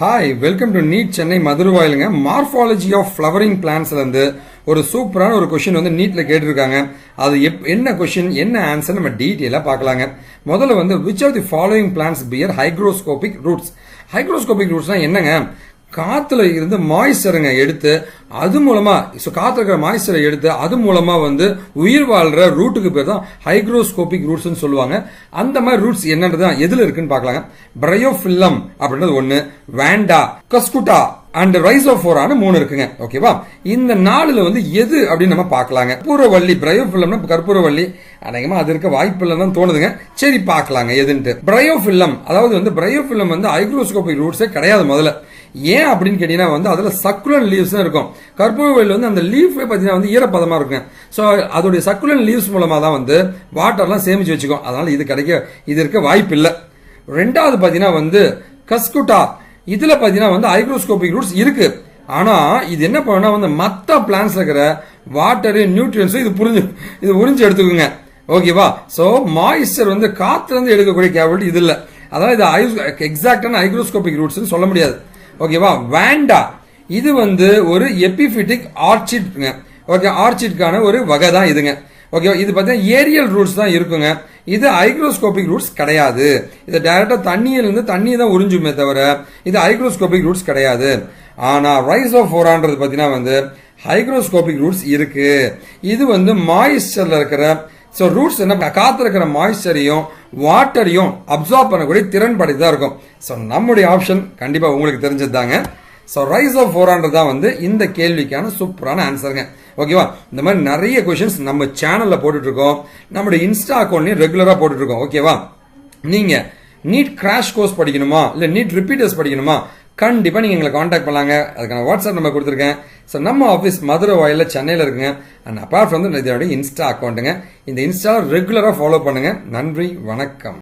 Hi, welcome to NEET Chennai மதுரவாயிலுங்க. Morphology of flowering பிளான்ஸ்ல இருந்து ஒரு சூப்பரான ஒரு கொஸ்டின் வந்து நீட்ல கேட்டிருக்காங்க. அது என்ன கொஸ்டின், என்ன ஆன்சர் நம்ம டீட்டெயிலா பார்க்கலாங்க. முதல்ல வந்து which of the following plants bear hygroscopic roots. Hygroscopic ரூட்ஸ்னா என்னங்க? காத்துல இருந்து மாய்ஸ்சருங்க எடுத்து அது மூலமா காத்துல இருக்கிற மாய்ஸ்சரை எடுத்து அது மூலமா வந்து உயிர் வாழ்ற ரூட்டுக்கு பேர் தான் ஹைக்ரோஸ்கோபிக் ரூட்ஸ் சொல்லுவாங்க. அந்த மாதிரி ரூட்ஸ் என்னன்றதான் எதுல இருக்குன்னு பாக்கலாங்க. பிரையோஃபில்லம் அப்படின்றது ஒண்ணு, வேண்டா, கஸ்குட்டா அண்ட் ரைசோபோரான்னு 3 இருக்குங்க. ஓகேவா? இந்த 4ல வந்து எது அப்படின்னு நம்ம பாக்கலாங்க. கற்பூரவள்ளி, பிரையோஃபில்லம்னா கற்பூரவள்ளி, அநேகமா அது இருக்க வாய்ப்பு இல்லைன்னு தோணுதுங்க. சரி, பாக்கலாங்க எதுன்ட்டு. பிரையோஃபில்லம், அதாவது வந்து பிரையோஃபில்லம் வந்து ஹைக்ரோஸ்கோபிக் ரூட்ஸே கிடையாது முதல்ல. ஏன் அப்படின்னு கேட்டீங்கன்னா வந்து அதுல சக்குலன் லீவ்ஸ் தான் இருக்கும். கற்பூரவள்ளி வந்து அந்த லீஃபே பாத்தீங்கன்னா வந்து ஈரப்பதமா இருக்கும். சோ அதோடைய சக்குலன் லீவ்ஸ் மூலமா தான் வந்து வாட்டர்லாம் சேமிச்சு வச்சுக்கும். அதனால இது இருக்க வாய்ப்பு இல்லை. ரெண்டாவது பாத்தீங்கன்னா வந்து கஸ்குட்டா, இதுல பாத்தீங்கன்னா வந்து ஹைக்ரோஸ்கோபிக் ரூட்ஸ் இருக்கு. ஆனா இது என்ன பண்ணா வந்து மத்த பிளான்ட்ஸ் இருக்கிற வாட்டர் நியூட்ரியன்ஸ் இது உறிஞ்சு எடுத்துக்குங்க. ஓகேவா? சோ மாய்ஸ்சர் வந்து காத்துல இருந்து எடுக்கக்கூடிய கேபிலிட்டி இது இல்ல. அதாவது இது எக்ஸாக்டான ஹைக்ரோஸ்கோபிக் ரூட்ஸ் சொல்ல முடியாது. ஓகேவா? வேண்டா, இது வந்து ஒரு எபிபிட்டிக் ஆர்ச்சிட்ங்க. ஓகே, ஆர்ச்சிட்கான ஒரு வகை தான் இதுங்க. ஓகே, இது பார்த்தீங்கன்னா ஏரியல் ரூட்ஸ் தான் இருக்குங்க. இது ஹைக்ரோஸ்கோபிக் ரூட்ஸ் கிடையாது. இது டைரக்டா தண்ணியிலிருந்து தண்ணி தான் உறிஞ்சுமே தவிர இது ஹைக்ரோஸ்கோபிக் ரூட்ஸ் கிடையாது. ஆனா ரைசோபோரான்றது பார்த்தீங்கன்னா வந்து ஹைக்ரோஸ்கோபிக் ரூட்ஸ் இருக்கு. இது வந்து மாய்ஸ்சர்ல இருக்கிற ரூட்ஸ் என்ன காத்துல இருக்கிற மாய்ஸ்சரையும் வாட்டரையும் அப்சார்ப் பண்ணக்கூடிய திறன் படைத்தா இருக்கும். சோ நம்முடைய ஆப்ஷன் கண்டிப்பா உங்களுக்கு தெரிஞ்சது தாங்க. சோ ரைசோபோரான்றது தான் வந்து இந்த கேள்விக்கான சூப்பரான ஆன்சருங்க. ஓகேவா? இந்த மாதிரி நிறைய கொஸ்டின்ஸ் நம்ம சேனல்ல போட்டுட்டு இருக்கோம். நம்மளுடைய இன்ஸ்டா அக்கௌண்ட்லயும் ரெகுலரா போட்டுட்டு இருக்கோம். ஓகேவா? நீங்க நீட் கிராஷ் கோர்ஸ் படிக்கணுமா இல்ல நீட் ரிப்பீட்டர்ஸ் படிக்கணுமா, கண்டிப்பா நீங்க எங்களை காண்டாக்ட் பண்ணலாங்க. அதுக்கான வாட்ஸ்அப் நம்பர் கொடுத்துருக்கேன். ஸோ நம்ம ஆஃபீஸ் மதுரவாயில சென்னையில் இருக்குங்க. அண்ட் அப்பார்ட் ஃப்ரம் இதோட இன்ஸ்டா அக்கௌண்ட்டுங்க. இந்த இன்ஸ்டா ரெகுலரா ஃபாலோ பண்ணுங்க. நன்றி, வணக்கம்.